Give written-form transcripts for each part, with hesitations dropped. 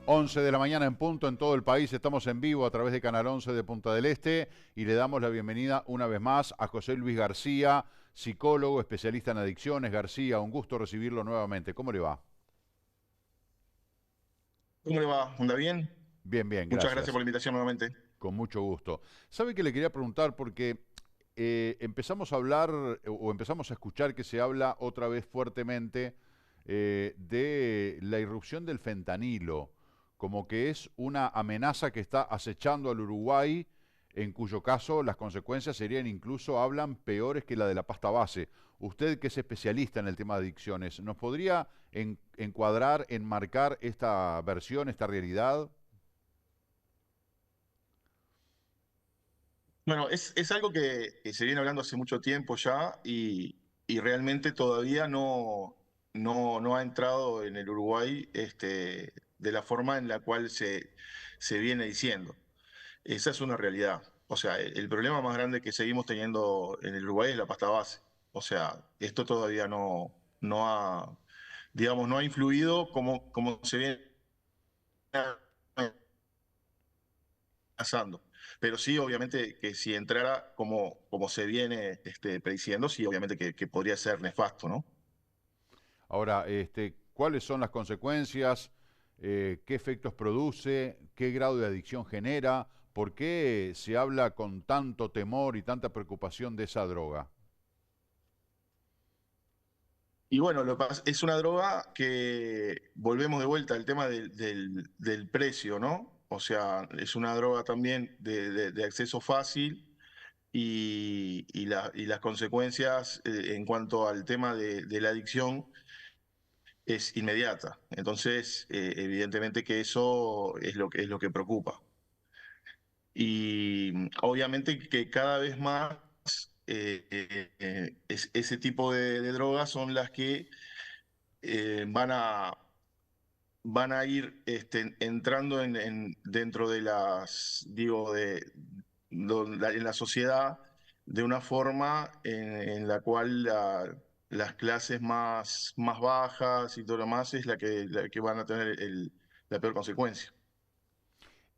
11 de la mañana en punto en todo el país. Estamos en vivo a través de Canal 11 de Punta del Este y le damos la bienvenida una vez más a José Luis García, psicólogo, especialista en adicciones. García, un gusto recibirlo nuevamente. ¿Cómo le va? ¿Cómo le va? ¿Anda bien? Bien, bien, Muchas gracias gracias. por la invitación nuevamente. Con mucho gusto. ¿Sabe que le quería preguntar? Porque empezamos a hablar o empezamos a escuchar que se habla otra vez fuertemente de la irrupción del fentanilo, como que es una amenaza que está acechando al Uruguay, en cuyo caso las consecuencias serían incluso, hablan, peores que la de la pasta base. Usted que es especialista en el tema de adicciones, ¿nos podría encuadrar, enmarcar esta versión, esta realidad? Bueno, es algo que se viene hablando hace mucho tiempo ya y realmente todavía no ha entrado en el Uruguay de la forma en la cual se viene diciendo. Esa es una realidad. O sea, el problema más grande que seguimos teniendo en el Uruguay es la pasta base. O sea, esto todavía no ha, digamos, no ha influido como se viene pasando. Pero sí, obviamente, que si entrara como se viene prediciendo, sí, obviamente que podría ser nefasto, ¿no? Ahora, ¿cuáles son las consecuencias? ¿Qué efectos produce? ¿Qué grado de adicción genera? ¿Por qué se habla con tanto temor y tanta preocupación de esa droga? Y bueno, es una droga que volvemos de vuelta al tema del precio, ¿no? O sea, es una droga también de acceso fácil y las consecuencias en cuanto al tema de la adicción es inmediata. Entonces, evidentemente que eso es lo que preocupa. Y obviamente que cada vez más ese tipo de drogas son las que eh, van a, van a ir entrando dentro de digo, en la sociedad de una forma en la cual las clases más bajas y todo lo demás es la que van a tener la peor consecuencia.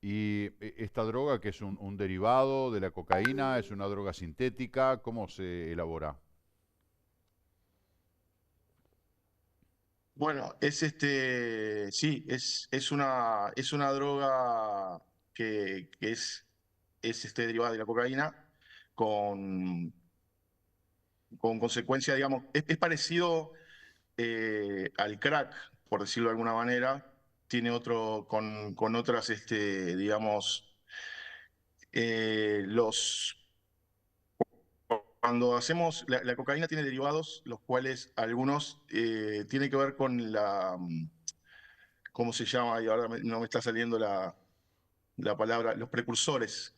Y esta droga, que es un derivado de la cocaína, es una droga sintética, ¿cómo se elabora? Bueno, sí, es una droga que es derivada de la cocaína con, con consecuencia, digamos, es parecido al crack, por decirlo de alguna manera, tiene con otras, digamos, los cuando hacemos, la cocaína tiene derivados, los cuales algunos tienen que ver con ¿cómo se llama? Y ahora no me está saliendo la palabra, los precursores,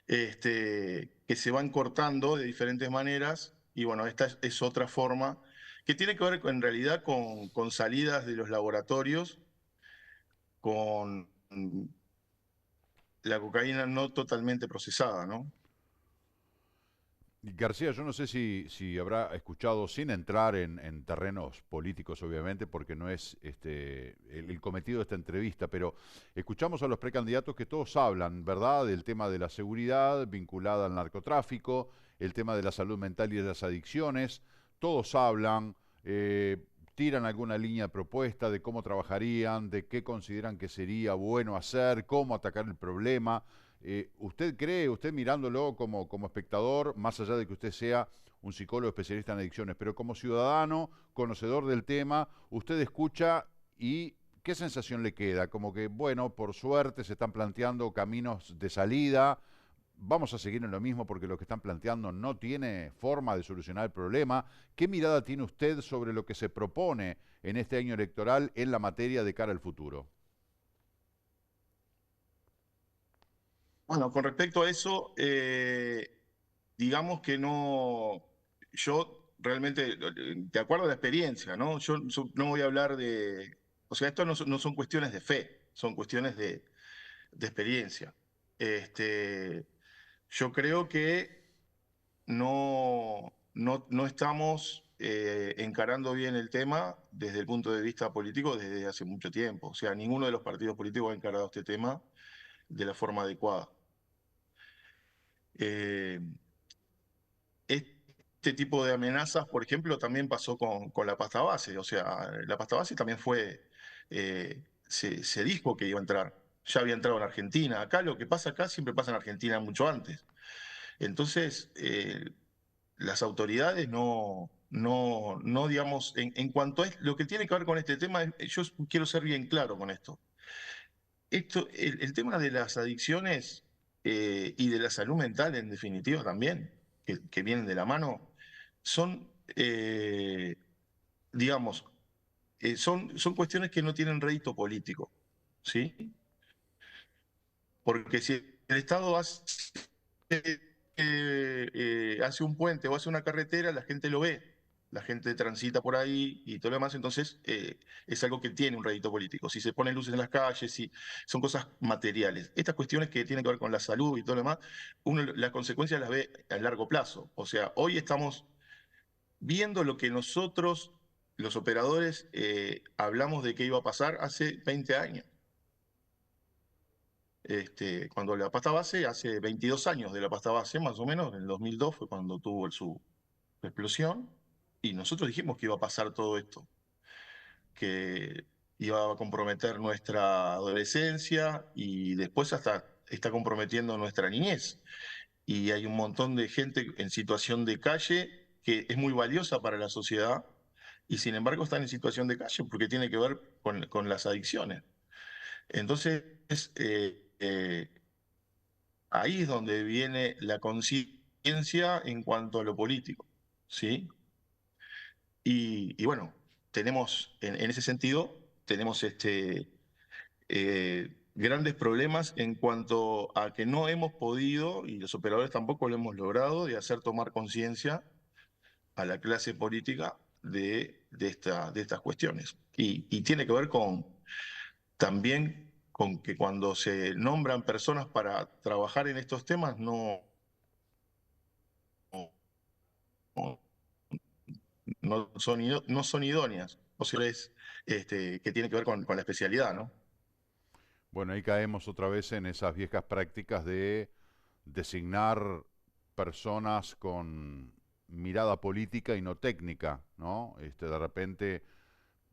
que se van cortando de diferentes maneras. Y bueno, esta es otra forma que tiene que ver en realidad con salidas de los laboratorios, con la cocaína no totalmente procesada, ¿no? García, yo no sé si habrá escuchado, sin entrar en terrenos políticos, obviamente, porque no es el cometido de esta entrevista, pero escuchamos a los precandidatos que todos hablan, ¿verdad?, del tema de la seguridad vinculada al narcotráfico, el tema de la salud mental y de las adicciones. Todos hablan, tiran alguna línea de propuesta de cómo trabajarían, de qué consideran que sería bueno hacer, cómo atacar el problema. ¿Usted cree, usted mirándolo como espectador, más allá de que usted sea un psicólogo especialista en adicciones, pero como ciudadano, conocedor del tema, usted escucha y qué sensación le queda? Como que, bueno, por suerte se están planteando caminos de salida, vamos a seguir en lo mismo porque lo que están planteando no tiene forma de solucionar el problema. ¿Qué mirada tiene usted sobre lo que se propone en este año electoral en la materia de cara al futuro? Bueno, con respecto a eso, digamos que yo realmente, de acuerdo a la experiencia, ¿no? Yo no voy a hablar o sea, esto no son cuestiones de fe, son cuestiones de experiencia. Este, yo creo que no estamos encarando bien el tema desde el punto de vista político desde hace mucho tiempo. O sea, ninguno de los partidos políticos ha encarado este tema de la forma adecuada. Eh, este tipo de amenazas, por ejemplo, también pasó con la pasta base. O sea, la pasta base también se dijo que iba a entrar. Ya había entrado en Argentina. Acá lo que pasa acá siempre pasa en Argentina mucho antes. Entonces, las autoridades no digamos, en cuanto a lo que tiene que ver con este tema, yo quiero ser bien claro con esto. El tema de las adicciones y de la salud mental, en definitiva, también, que vienen de la mano, son, digamos, son cuestiones que no tienen rédito político, ¿sí? Porque si el Estado hace un puente o hace una carretera, la gente lo ve, la gente transita por ahí y todo lo demás, entonces es algo que tiene un rédito político. Si se ponen luces en las calles, si son cosas materiales. Estas cuestiones que tienen que ver con la salud y todo lo demás, uno las consecuencias las ve a largo plazo. O sea, hoy estamos viendo lo que nosotros, los operadores, hablamos de que iba a pasar hace 20 años. Cuando la pasta base, hace 22 años de la pasta base, más o menos, en el 2002 fue cuando tuvo su explosión, y nosotros dijimos que iba a pasar todo esto, que iba a comprometer nuestra adolescencia y después hasta está comprometiendo nuestra niñez. Y hay un montón de gente en situación de calle que es muy valiosa para la sociedad y sin embargo están en situación de calle porque tiene que ver con las adicciones. Entonces, eh, ahí es donde viene la conciencia en cuanto a lo político, ¿sí? Y bueno, tenemos, en ese sentido, tenemos grandes problemas en cuanto a que no hemos podido, y los operadores tampoco lo hemos logrado, de hacer tomar conciencia a la clase política de estas cuestiones. Y tiene que ver también con que cuando se nombran personas para trabajar en estos temas, no, no son idóneas. O sea, es que tiene que ver con la especialidad, ¿no? Bueno, ahí caemos otra vez en esas viejas prácticas de designar personas con mirada política y no técnica, ¿no? De repente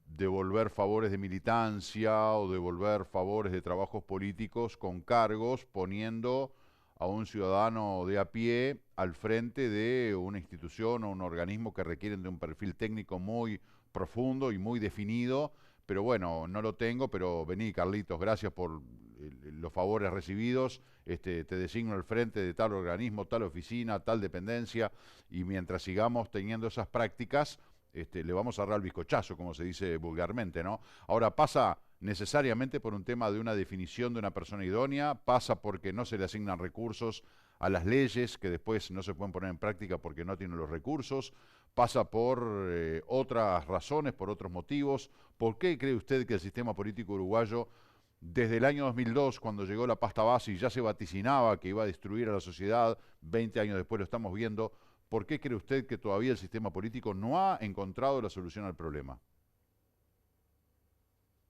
devolver favores de militancia o devolver favores de trabajos políticos con cargos, poniendo a un ciudadano de a pie al frente de una institución o un organismo que requieren de un perfil técnico muy profundo y muy definido. Pero bueno, no lo tengo, pero vení, Carlitos, gracias por los favores recibidos. Te designo al frente de tal organismo, tal oficina, tal dependencia, y mientras sigamos teniendo esas prácticas, le vamos a agarrar el bizcochazo, como se dice vulgarmente, ¿no? Ahora, pasa necesariamente por un tema de una definición de una persona idónea, pasa porque no se le asignan recursos a las leyes que después no se pueden poner en práctica porque no tienen los recursos, pasa por otras razones, por otros motivos. ¿Por qué cree usted que el sistema político uruguayo, desde el año 2002, cuando llegó la pasta base y ya se vaticinaba que iba a destruir a la sociedad, 20 años después lo estamos viendo, ¿por qué cree usted que todavía el sistema político no ha encontrado la solución al problema?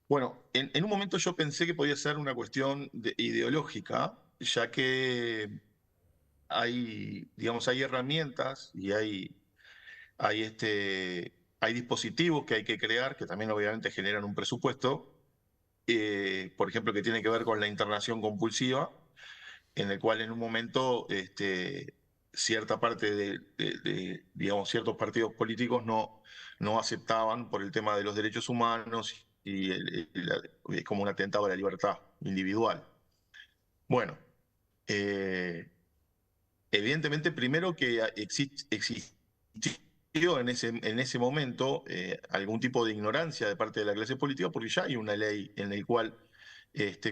Bueno, en un momento yo pensé que podía ser una cuestión ideológica, ya que digamos, hay herramientas y hay dispositivos que hay que crear, que también obviamente generan un presupuesto, por ejemplo, que tiene que ver con la internación compulsiva, en el cual en un momento cierta parte digamos, ciertos partidos políticos no aceptaban por el tema de los derechos humanos y es como un atentado a la libertad individual. Bueno, eh, evidentemente, primero que existió en ese momento algún tipo de ignorancia de parte de la clase política, porque ya hay una ley en la cual,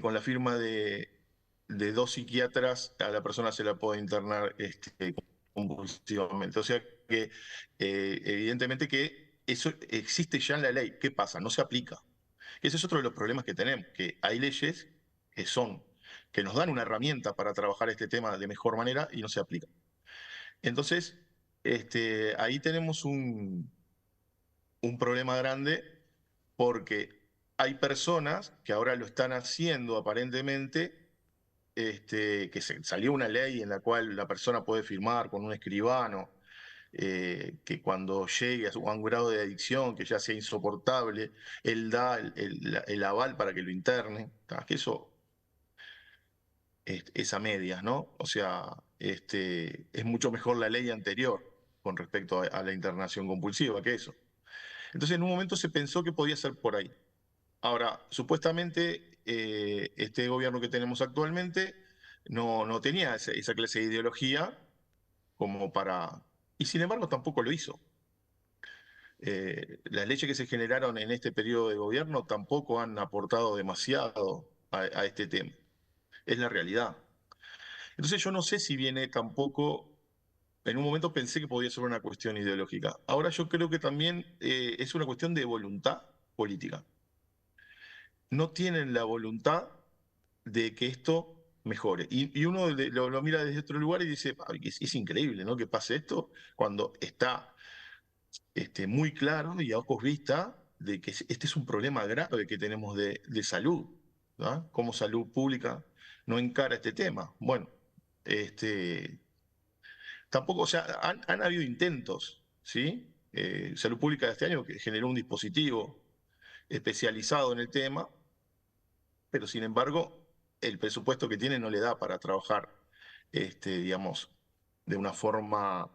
con la firma de dos psiquiatras, a la persona se la puede internar compulsivamente. O sea que, evidentemente, que eso existe ya en la ley. ¿Qué pasa? No se aplica. Ese es otro de los problemas que tenemos, que hay leyes que son que nos dan una herramienta para trabajar este tema de mejor manera y no se aplica. Entonces, ahí tenemos un problema grande porque hay personas que ahora lo están haciendo aparentemente, que salió una ley en la cual la persona puede firmar con un escribano, que cuando llegue a un grado de adicción que ya sea insoportable, él da el aval para que lo interne. Que eso es a medias, ¿no? O sea, es mucho mejor la ley anterior con respecto a la internación compulsiva que eso. Entonces, en un momento se pensó que podía ser por ahí. Ahora, supuestamente, este gobierno que tenemos actualmente no tenía esa clase de ideología como para... Y sin embargo, tampoco lo hizo. Las leyes que se generaron en este periodo de gobierno tampoco han aportado demasiado a este tema. Es la realidad. Entonces yo no sé si viene tampoco, en un momento pensé que podía ser una cuestión ideológica. Ahora yo creo que también es una cuestión de voluntad política. No tienen la voluntad de que esto mejore. Y uno lo mira desde otro lugar y dice, "Ay, es increíble, ¿no? Que pase esto cuando está muy claro y a ojos vista de que este es un problema grave que tenemos de salud, ¿verdad? Cómo salud pública no encara este tema. Bueno, tampoco, o sea, han habido intentos, ¿sí? Salud Pública de este año que generó un dispositivo especializado en el tema, pero sin embargo, el presupuesto que tiene no le da para trabajar, digamos, de una forma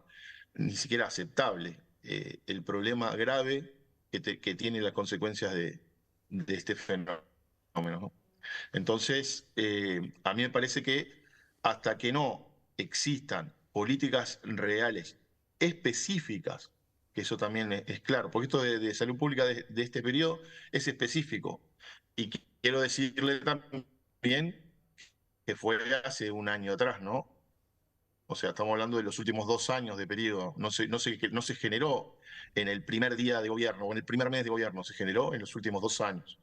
ni siquiera aceptable. El problema grave que tiene las consecuencias de este fenómeno, ¿no? Entonces, a mí me parece que hasta que no existan políticas reales específicas, que eso también es claro, porque esto de salud pública de este periodo es específico. Y quiero decirle también que fue hace un año atrás, ¿no? O sea, estamos hablando de los últimos 2 años de periodo. No se generó en el primer día de gobierno o en el primer mes de gobierno, se generó en los últimos 2 años.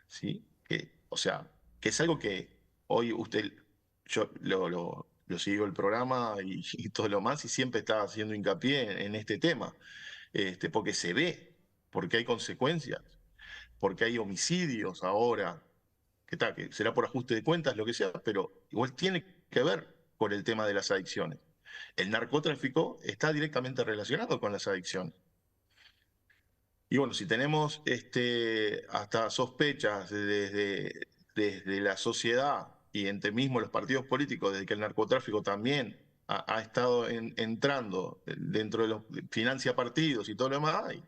¿Sí? O sea, que es algo que hoy usted, yo lo sigo el programa y todo lo más, y siempre está haciendo hincapié en este tema, porque se ve, porque hay consecuencias, porque hay homicidios ahora, que será por ajuste de cuentas, lo que sea, pero igual tiene que ver con el tema de las adicciones. El narcotráfico está directamente relacionado con las adicciones. Y bueno, si tenemos hasta sospechas desde la sociedad y entre mismo los partidos políticos de que el narcotráfico también ha estado entrando dentro de los financia partidos y todo lo demás, y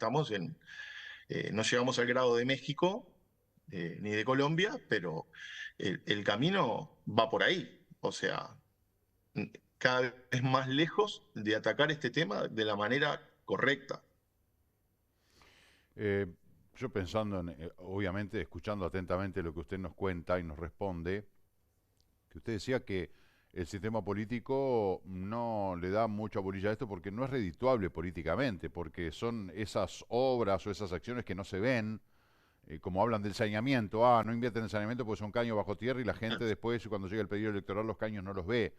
no llegamos al grado de México ni de Colombia, pero el camino va por ahí. O sea, cada vez más lejos de atacar este tema de la manera correcta. Eh, yo pensando en, obviamente, escuchando atentamente lo que usted nos cuenta y nos responde, que usted decía que el sistema político no le da mucha bolilla a esto porque no es redituable políticamente, porque son esas obras o esas acciones que no se ven, como hablan del saneamiento, no invierten en saneamiento porque son caños bajo tierra y la gente después, cuando llega el periodo electoral, los caños no los ve.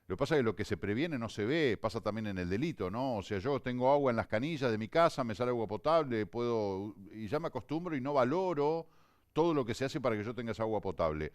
Lo que pasa es que lo que se previene no se ve, pasa también en el delito, ¿no? O sea, yo tengo agua en las canillas de mi casa, me sale agua potable, puedo, y ya me acostumbro y no valoro todo lo que se hace para que yo tenga esa agua potable.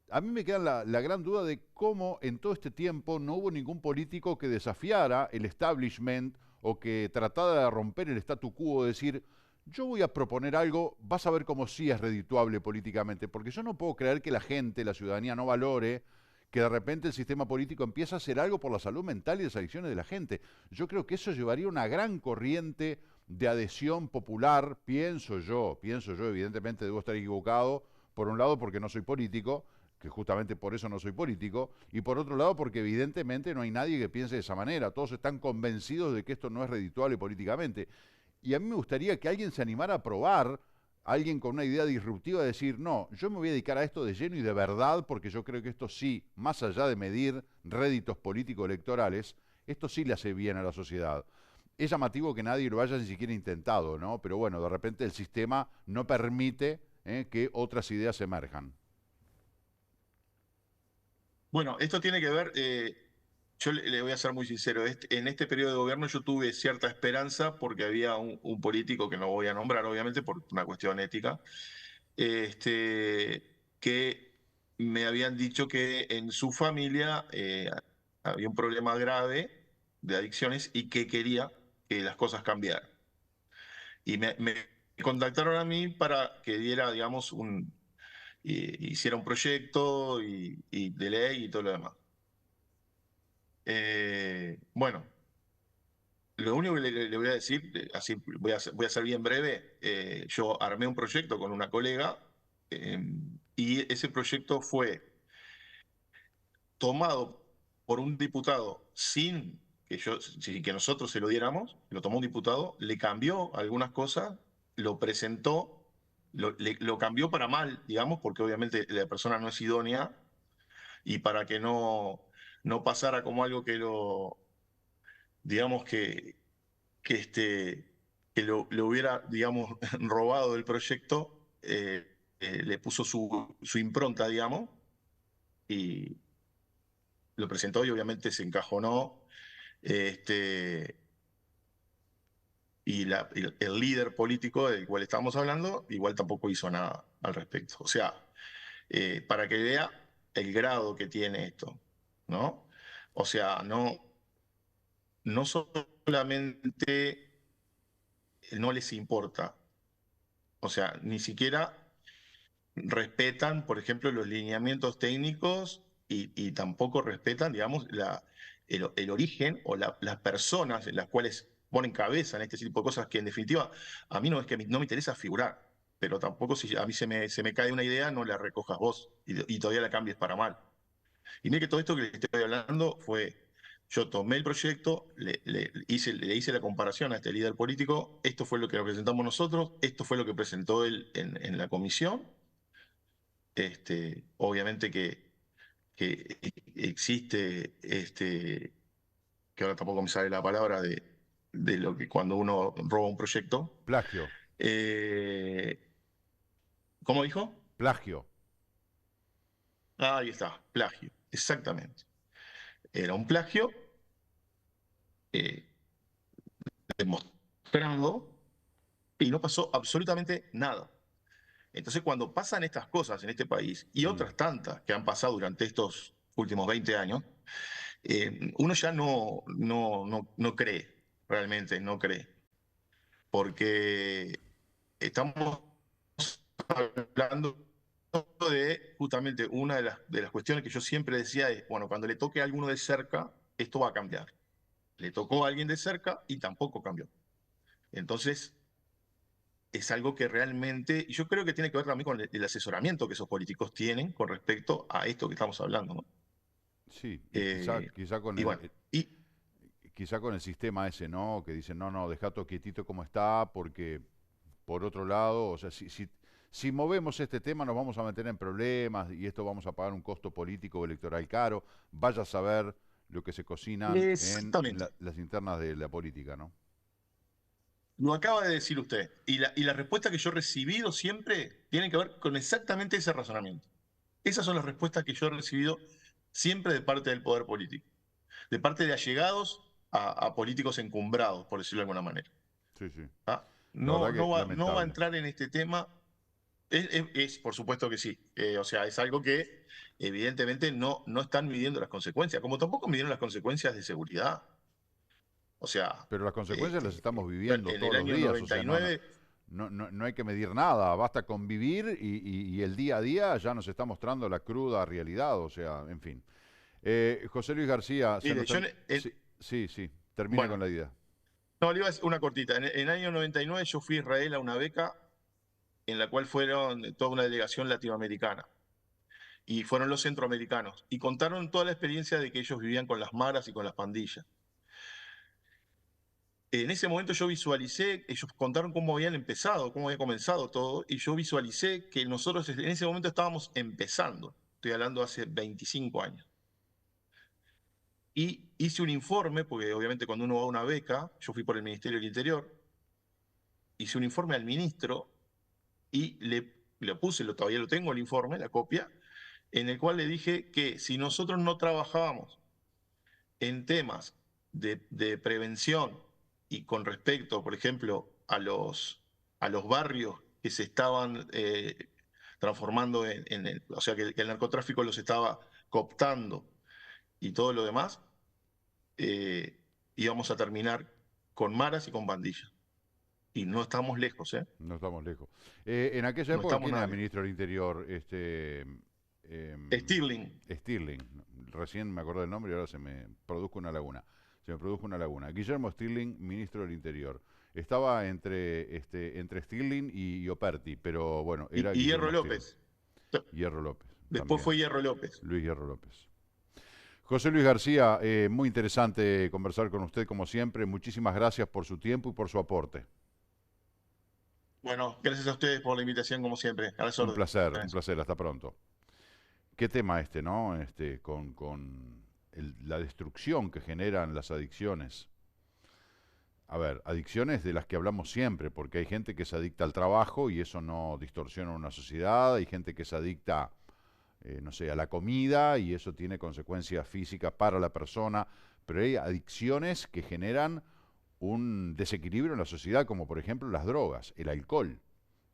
A mí me queda la gran duda de cómo en todo este tiempo no hubo ningún político que desafiara el establishment o que tratara de romper el statu quo, decir, yo voy a proponer algo, vas a ver cómo sí es redituable políticamente, porque yo no puedo creer que la gente, la ciudadanía no valore que de repente el sistema político empieza a hacer algo por la salud mental y las adicciones de la gente. Yo creo que eso llevaría una gran corriente de adhesión popular, pienso yo, evidentemente debo estar equivocado, por un lado porque no soy político, que justamente por eso no soy político, y por otro lado porque evidentemente no hay nadie que piense de esa manera, todos están convencidos de que esto no es redituable políticamente. Y a mí me gustaría que alguien se animara a probar, alguien con una idea disruptiva, de decir, no, yo me voy a dedicar a esto de lleno y de verdad, porque yo creo que esto sí, más allá de medir réditos políticos electorales, esto sí le hace bien a la sociedad. Es llamativo que nadie lo haya ni siquiera intentado, ¿no? Pero bueno, de repente el sistema no permite que otras ideas emerjan. Bueno, esto tiene que ver, yo le voy a ser muy sincero, en este periodo de gobierno yo tuve cierta esperanza porque había un político que no voy a nombrar, obviamente, por una cuestión ética, que me habían dicho que en su familia había un problema grave de adicciones y que quería que las cosas cambiaran. Y me contactaron a mí para que diera, digamos, hiciera un proyecto y de ley y todo lo demás. Bueno, lo único que le voy a decir, así voy a ser bien breve, yo armé un proyecto con una colega eh, y ese proyecto fue tomado por un diputado sin que nosotros se lo diéramos, lo tomó un diputado, le cambió algunas cosas, lo presentó, lo cambió para mal, digamos, porque obviamente la persona no es idónea y para que no pasara como algo que digamos, que, este, que lo hubiera, digamos, robado del proyecto, le puso su impronta, digamos, y lo presentó y obviamente se encajonó. Este, y el líder político del cual estamos hablando, igual tampoco hizo nada al respecto. O sea, para que vea el grado que tiene esto, ¿no? O sea, no solamente no les importa, o sea, ni siquiera respetan, por ejemplo, los lineamientos técnicos y tampoco respetan, digamos, el origen o las personas en las cuales ponen cabeza en este tipo de cosas que en definitiva a mí no es que no me interesa figurar, pero tampoco si a mí se me cae una idea no la recojas vos y todavía la cambies para mal. Y mire que todo esto que le estoy hablando fue, yo tomé el proyecto, le hice la comparación a este líder político, esto fue lo que presentamos nosotros, esto fue lo que presentó él en la comisión. Obviamente que existe, que ahora tampoco me sale la palabra de lo que cuando uno roba un proyecto. Plagio, Eh, ¿Cómo dijo? plagio. Ah, ahí está, plagio, exactamente. Era un plagio eh, demostrado y no pasó absolutamente nada. Entonces, cuando pasan estas cosas en este país y Mm. otras tantas que han pasado durante estos últimos 20 años, uno ya no cree, realmente no cree, porque estamos hablando de justamente una de las cuestiones que yo siempre decía es, bueno, cuando le toque a alguno de cerca, esto va a cambiar. Le tocó a alguien de cerca y tampoco cambió. Entonces, es algo que realmente, y yo creo que tiene que ver también con el asesoramiento que esos políticos tienen con respecto a esto que estamos hablando, ¿no? Sí, y Eh, quizá con y bueno, y quizá con el sistema ese, ¿no? Que dicen, no, no, deja todo quietito como está, porque por otro lado, o sea, si movemos este tema nos vamos a meter en problemas y esto vamos a pagar un costo político o electoral caro. Vaya a saber lo que se cocinan en exactamente, las internas de la política, ¿no? lo acaba de decir usted. Y la respuesta que yo he recibido siempre tiene que ver con exactamente ese razonamiento. Esas son las respuestas que yo he recibido siempre de parte del poder político, de parte de allegados a políticos encumbrados, por decirlo de alguna manera. Sí, sí. ¿Ah? La verdad que No va a lamentable. entrar en este tema. Por supuesto que sí. O sea, es algo que evidentemente no están midiendo las consecuencias, como tampoco midieron las consecuencias de seguridad. O sea, Pero las consecuencias las este, estamos viviendo en el todos los año días, o noventa sea, y nueve no hay que medir nada, basta convivir y el día a día ya nos está mostrando la cruda realidad, o sea, en fin. José Luis García, mire, sí, sí, sí, termine con bueno, la idea. no, le iba a decir una cortita. En el año 99 yo fui a Israel a una beca en la cual fueron toda una delegación latinoamericana y fueron los centroamericanos y contaron toda la experiencia de que ellos vivían con las maras y con las pandillas. En ese momento yo visualicé, ellos contaron cómo habían empezado, cómo había comenzado todo, y yo visualicé que nosotros en ese momento estábamos empezando. Estoy hablando hace 25 años. Y hice un informe, porque obviamente cuando uno va a una beca, yo fui por el Ministerio del Interior, hice un informe al ministro y le puse, todavía lo tengo el informe, la copia, en el cual le dije que si nosotros no trabajábamos en temas de prevención y con respecto, por ejemplo, a los barrios que se estaban transformando o sea, que el narcotráfico los estaba cooptando y todo lo demás, eh, íbamos a terminar con maras y con pandillas. Y no estamos lejos, ¿eh? No estamos lejos. En aquella No época, estamos ¿quién era nada lejos. ministro del Interior? Stirling, Stirling. Recién me acordé del nombre y ahora se me produjo una laguna. Se me produjo una laguna. Guillermo Stirling, ministro del Interior. Estaba entre Stirling y Operti, pero bueno, era y Hierro Guillermo Stirling. López. Hierro López, Después también. fue Hierro López. Luis Hierro López. José Luis García, muy interesante conversar con usted como siempre. Muchísimas gracias por su tiempo y por su aporte. Bueno, gracias a ustedes por la invitación, como siempre. A las órdenes. Un placer, hasta pronto. Qué tema este, ¿no? Con la destrucción que generan las adicciones. A ver, adicciones de las que hablamos siempre, porque hay gente que se adicta al trabajo y eso no distorsiona una sociedad, hay gente que se adicta, no sé, a la comida y eso tiene consecuencias físicas para la persona, pero hay adicciones que generan un desequilibrio en la sociedad, como por ejemplo las drogas, el alcohol.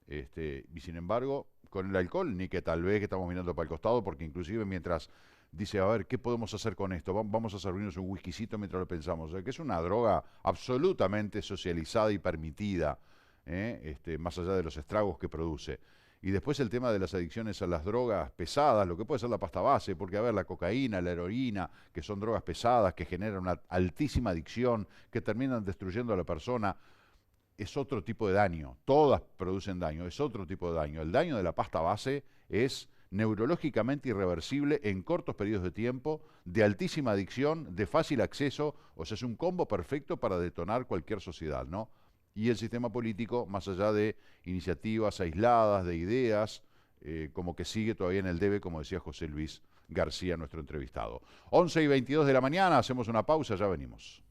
Y sin embargo, con el alcohol, ni que tal vez que estamos mirando para el costado, porque inclusive mientras dice, a ver, ¿qué podemos hacer con esto? Vamos a servirnos un whiskycito mientras lo pensamos. O sea, que es una droga absolutamente socializada y permitida, más allá de los estragos que produce. Y después el tema de las adicciones a las drogas pesadas, lo que puede ser la pasta base, porque a ver, la cocaína, la heroína, que son drogas pesadas, que generan una altísima adicción, que terminan destruyendo a la persona, es otro tipo de daño. Todas producen daño, es otro tipo de daño. El daño de la pasta base es neurológicamente irreversible en cortos periodos de tiempo, de altísima adicción, de fácil acceso, o sea, es un combo perfecto para detonar cualquier sociedad, ¿no? Y el sistema político, más allá de iniciativas aisladas, de ideas, como que sigue todavía en el debe, como decía José Luis García, nuestro entrevistado. 11:22 de la mañana, hacemos una pausa, ya venimos.